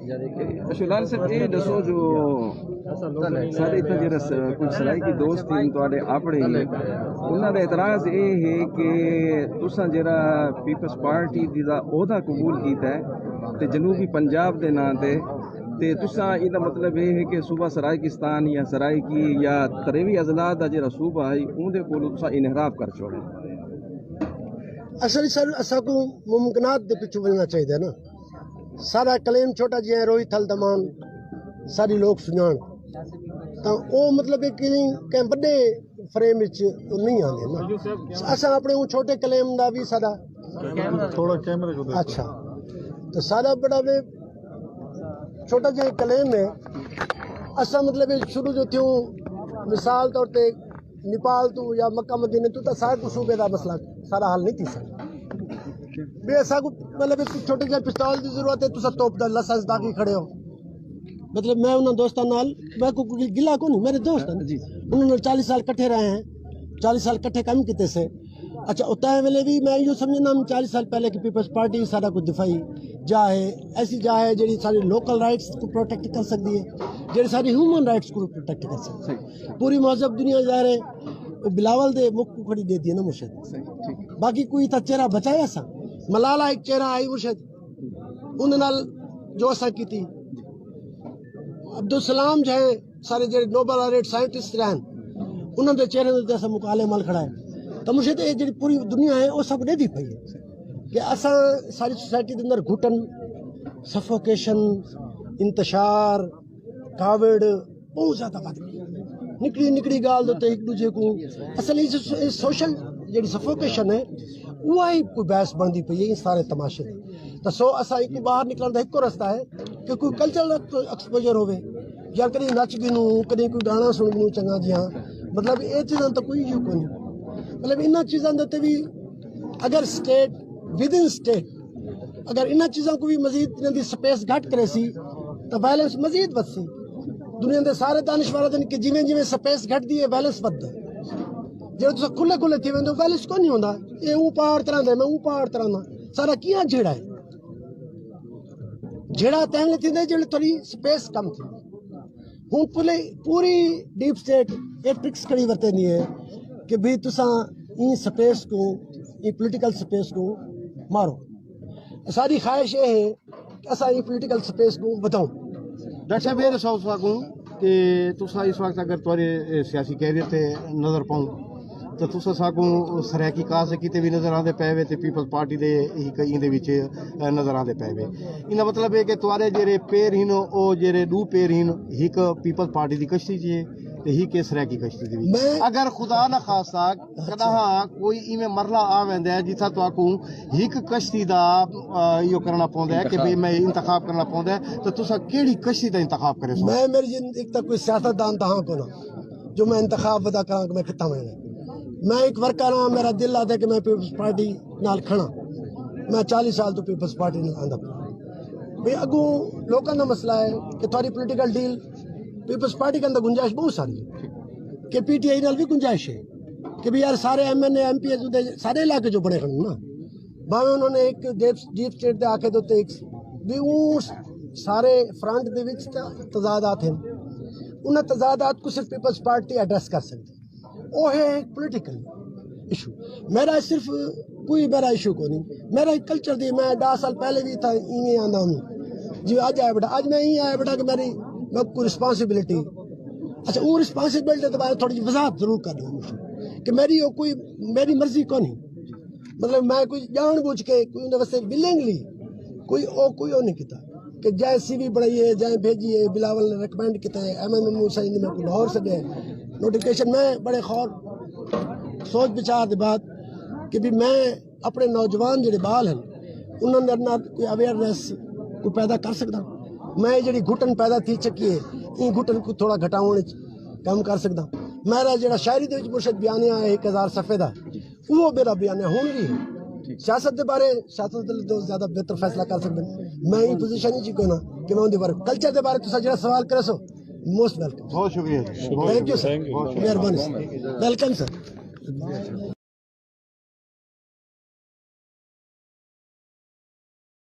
شلال صاحب یہ دسو جو سارے اتنا جرس کچھ سرائکی دوست ہیں تواڈے اپنے انہاں دا اعتراض یہ ہے کہ تساں جڑا پیپلز پارٹی دا عہدہ قبول کیتا ہے تے جنوبی پنجاب دے نام تے تساں یہ مطلب یہ ہے کہ صوبہ سرائیکستان یا سرائیکی یا تریوی اضلاع دا جڑا صوبہ ہے اون دے کولوں تساں انحراف کر چھوڑے. اصل سر اسا کو ممکنات دے پیچھے بننا چاہیے نا. سارا کلیم چھوٹا جہا روئی تھل دمان ساری لوگ سنان تو وہ مطلب کہ بڑے فریم نہیں آنے نا. اسا اپنے وہ چھوٹے کلیم دا بھی سارا تھوڑا کیمرے کو اچھا تو سارا بڑا بھی چھوٹا جہا کلیم ہے. اسا مطلب شروع جو تھیوں مثال طور تے نیپال تو یا مکہ مدینے تو سارے کو صوبے دا مسئلہ سارا حل نہیں تھی سکتا. بے ایسا کو مطلب چھوٹے جہاں پستول دی ضرورت ہے تو توپ دا لسنس داخل کھڑے ہو. مطلب میں انہوں دوستان نال میں کو گلا کو نہیں میرے دوست ہیں انہوں نے 40 سال کٹھے رہے ہیں 40 سال کٹھے کام کیتے سے. اچھا اتنا ویلے بھی میں یہ سمجھنا 40 سال پہلے کہ پیپلز پارٹی سارا کچھ دفاعی جا ہے ایسی جا ہے جڑی ساری لوکل رائٹس کو پروٹیکٹ کر سکتی ہے جڑی ساری ہیومن رائٹس کو پروٹیکٹ کر سکتی ہے. پوری مہذب دنیا ظاہر ہے بلاول دے مک کو کھڑی دیتی ہے نا مرشد. باقی کوئی تا چہرہ بچایا سا ملالہ ایک چہرہ آئی مرشد انہوں نال جو ایسا کی تھی. عبدالسلام جو ہے سارے جو نوبل لائریٹ سائنٹسٹ رہن انہوں نے چہرے میں جیسا مقالے مل کھڑا ہے. تو مرشد یہ جی پوری دنیا ہے وہ سب نہیں دی پئی ہے کہ اساں ساری سوسائٹی کے اندر گھٹن سفوکیشن انتشار کاوڑ بہت زیادہ بات نکڑی نکڑی گال دوتے ایک دوسرے کو اصل یہ سوشل جی سفوکیشن ہے وہ ہی کوئی بحث بندی پئی ہے. یہ سارے تماشے تو سو اسا ایک باہر نکلنے کا ایک رستہ ہے کہ کوئی کلچرل ایکسپوجر ہوئے یا کدی نچ گنوں کدی کوئی گانا سن گنوں چنگا جی ہاں مطلب یہ چیزاں تو کوئی ایشو کوئی نہیں. مطلب انہاں چیزاں دے بھی اگر اسٹیٹ ود ان اسٹیٹ اگر انہاں چیزاں کو بھی مزید انہاں دی سپیس گھٹ کرے سی تو وائلنس مزید بد سی. دنیا دے سارے دانشور دن کہ جویں جویں سپیس گھٹ دی ہے وائلنس بد ہے. جے تساں کھلے کھلے تھی ویندے وائلنس کو نہیں ہوندا. یہ او پہاڑ طرح دے میں او پہاڑ طرح دا سارا کیاں جھیڑا ہے جھیڑا تین تھیندے جڑے تھوڑی سپیس کم تھی. ہوں پوری ڈیپ اسٹیٹ ایک ٹرکس کھڑی ورتے نہیں ہے کہ بھی تساں این سپیس کو یہ پولیٹیکل سپیس کو مارو. ساری خواہش یہ ہے کہ اساں یہ پولیٹیکل سپیس کو بتاؤں. ڈاکٹر صاحب یہ سوچ سکوں کہ تساں اس وقت اگر تھوڑے سیاسی کیریئر تے نظر پاؤں تو تساں ساکوں سرائیکی کاس کیتے بھی نظر آندے پے وے تے پیپلز پارٹی دے ہی دے وچ نظر آندے پے وے. انہاں مطلب ہے کہ تواڈے جڑے پیر ہن او جڑے دو پیر ہن ایک پیپلز پارٹی دی کشتی جی تے ہی کے سرائیکی کشتی دی. اگر خدا نہ خاصا کدا کوئی ایویں مرلہ آ ویندا ہے جتھا تواکوں ایک کشتی دا ایو کرنا پوندا ہے کہ بھئی میں انتخاب کرنا پوندا ہے تو تساں کیڑی کشتی دا انتخاب کرے سو؟ میں میری ایک تا کوئی سیاستدان تہاں کو نا جو میں انتخاب ودا کراں کہ میں کتا میں ایک ورکر ہاں. میرا دل آتا ہے کہ میں پیپلز پارٹی نال کھڑا. میں 40 سال تو پیپلز پارٹی نال آندا بھئی اگوں لوکاں دا مسئلہ ہے کہ تھوڑی پولیٹیکل ڈیل پیپلز پارٹی کے اندر گنجائش بہت ساری ہے کہ پی ٹی آئی نال بھی گنجائش ہے کہ بھی یار سارے M N A M P A سارے علاقے جو بڑے کھڑے نا باویں انہوں نے ایک ڈیپ اسٹیٹ دے آکے دوتے ایک بھی وہ سارے فرنٹ دے وچ تضادات ہیں. انہاں تضادات کو صرف پیپلز پارٹی ایڈریس کر سکتی وہ ہے ایک پولیٹیکل ایشو. میرا صرف کوئی میرا ایشو کو نہیں. میرا ایک کلچر دی میں 10 سال پہلے بھی تھا ایویں آندا ہوں جی اج آیا بیٹا اج میں ہی آیا بیٹا کہ میری میں کوئی رسپانسبلٹی اچھا وہ رسپانسبلٹی کے بارے تھوڑی وضاحت ضرور کر دوں کہ میری وہ کوئی میری مرضی کو نہیں. مطلب میں کوئی جان بوجھ کے کوئی انہیں واسطے ولنگلی کوئی وہ نہیں کیتا کہ جائے سی وی بڑھائی ہے جائے بھیجی ہے بلاول نے ریکمینڈ کیتا ہے ایم ایم موسیٰ نے میں کو لاہور سے دے نوٹیفکیشن. میں بڑے خور سوچ بچار دے بعد کہ بھی میں اپنے نوجوان جڑے بال ہیں انہوں نے کوئی اویئرنیس کو پیدا کر سکتا. میں جڑی گھٹن پیدا تھی چکی ہے یہ گھٹن کو تھوڑا گھٹاؤں کم کر سکتا. میرا جڑا شاعری دے وچ مرشد بیانیہ ہے 1000 صفحے دا وہ میرا بیانیہ ہون بھی ہے. سیاست دے بارے سیاست دے زیادہ بہتر فیصلہ کر سکتے ہیں. میں یہ پوزیشن ہی چکو نا کہ میں ان دے بارے کلچر دے بارے تساں جڑا سوال کرے سو موسٹ ویلکم. بہت شکریہ. Thank you sir. مہربانی ویلکم سر.